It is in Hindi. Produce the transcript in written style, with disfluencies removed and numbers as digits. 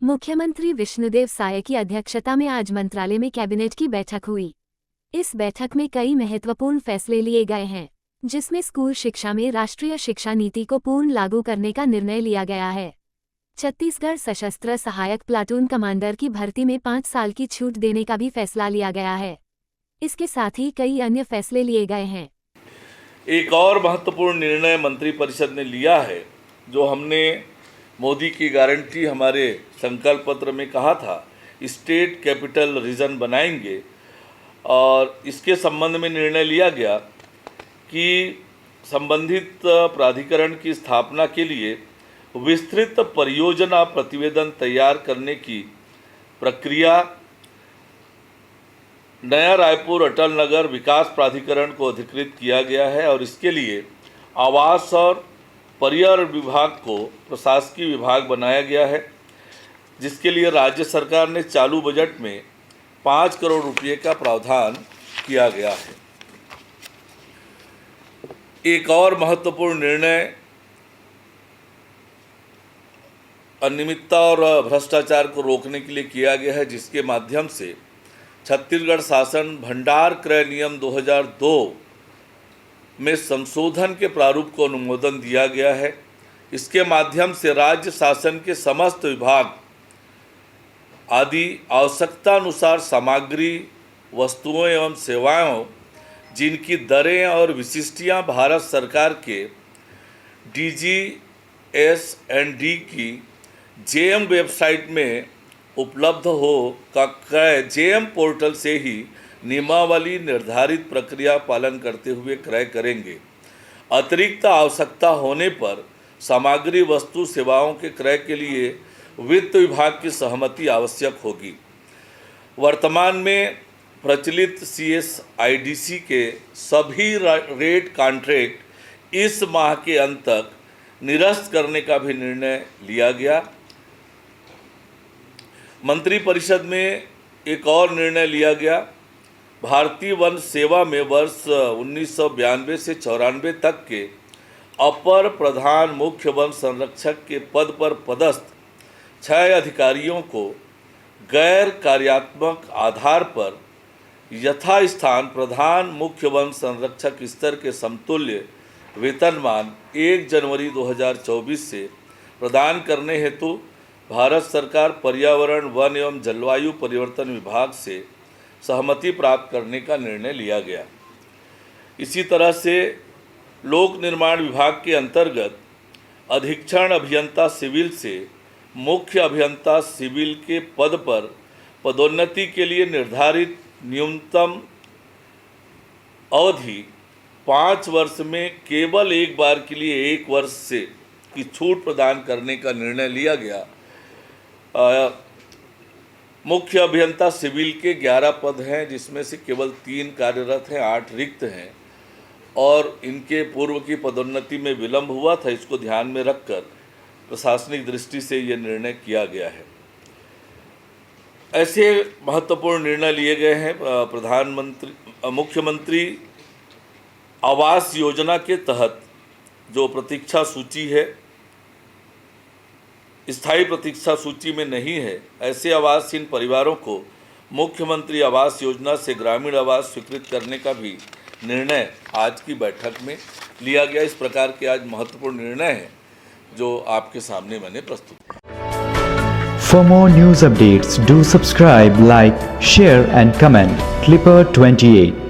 मुख्यमंत्री विष्णुदेव साय की अध्यक्षता में आज मंत्रालय में कैबिनेट की बैठक हुई। इस बैठक में कई महत्वपूर्ण फैसले लिए गए हैं, जिसमें स्कूल शिक्षा में राष्ट्रीय शिक्षा नीति को पूर्ण लागू करने का निर्णय लिया गया है। छत्तीसगढ़ सशस्त्र सहायक प्लाटून कमांडर की भर्ती में 5 साल की छूट देने का भी फैसला लिया गया है। इसके साथ ही कई अन्य फैसले लिए गए हैं। एक और महत्वपूर्ण निर्णय मंत्रिपरिषद ने लिया है, जो हमने मोदी की गारंटी हमारे संकल्प पत्र में कहा था, स्टेट कैपिटल रीजन बनाएंगे। और इसके संबंध में निर्णय लिया गया कि संबंधित प्राधिकरण की स्थापना के लिए विस्तृत परियोजना प्रतिवेदन तैयार करने की प्रक्रिया नया रायपुर अटल नगर विकास प्राधिकरण को अधिकृत किया गया है और इसके लिए आवास और पर्यावरण विभाग को प्रशासकीय विभाग बनाया गया है, जिसके लिए राज्य सरकार ने चालू बजट में 5 करोड़ रुपये का प्रावधान किया गया है। एक और महत्वपूर्ण निर्णय अनियमितता और भ्रष्टाचार को रोकने के लिए किया गया है, जिसके माध्यम से छत्तीसगढ़ शासन भंडार क्रय नियम 2002 में संशोधन के प्रारूप को अनुमोदन दिया गया है। इसके माध्यम से राज्य शासन के समस्त विभाग आदि आवश्यकतानुसार सामग्री, वस्तुओं एवं सेवाओं जिनकी दरें और विशिष्टियां भारत सरकार के DGS&D की JM वेबसाइट में उपलब्ध हो का क्रय JM पोर्टल से ही नियमावली निर्धारित प्रक्रिया पालन करते हुए क्रय करेंगे। अतिरिक्त आवश्यकता होने पर सामग्री, वस्तु, सेवाओं के क्रय के लिए वित्त विभाग की सहमति आवश्यक होगी। वर्तमान में प्रचलित CSIDC के सभी रेट कॉन्ट्रैक्ट इस माह के अंत तक निरस्त करने का भी निर्णय लिया गया। मंत्रिपरिषद में एक और निर्णय लिया गया। भारतीय वन सेवा में वर्ष 1992 से 94 तक के अपर प्रधान मुख्य वन संरक्षक के पद पर पदस्थ 6 अधिकारियों को गैर कार्यात्मक आधार पर यथास्थान प्रधान मुख्य वन संरक्षक स्तर के समतुल्य वेतनमान 1 जनवरी 2024 से प्रदान करने हेतु भारत सरकार पर्यावरण, वन एवं जलवायु परिवर्तन विभाग से सहमति प्राप्त करने का निर्णय लिया गया। इसी तरह से लोक निर्माण विभाग के अंतर्गत अधीक्षण अभियंता सिविल से मुख्य अभियंता सिविल के पद पर पदोन्नति के लिए निर्धारित न्यूनतम अवधि 5 वर्ष में केवल एक बार के लिए 1 वर्ष से की छूट प्रदान करने का निर्णय लिया गया। मुख्य अभियंता सिविल के 11 पद हैं, जिसमें से केवल 3 कार्यरत हैं, 8 रिक्त हैं और इनके पूर्व की पदोन्नति में विलंब हुआ था। इसको ध्यान में रखकर प्रशासनिक दृष्टि से ये निर्णय किया गया है। ऐसे महत्वपूर्ण निर्णय लिए गए हैं। मुख्यमंत्री आवास योजना के तहत जो प्रतीक्षा सूची है, स्थायी प्रतीक्षा सूची में नहीं है, ऐसे आवासहीन परिवारों को मुख्यमंत्री आवास योजना से ग्रामीण आवास स्वीकृत करने का भी निर्णय आज की बैठक में लिया गया। इस प्रकार के आज महत्वपूर्ण निर्णय हैं जो आपके सामने मैंने प्रस्तुत किया। For more news updates, do subscribe, like, share and comment. Clipper 28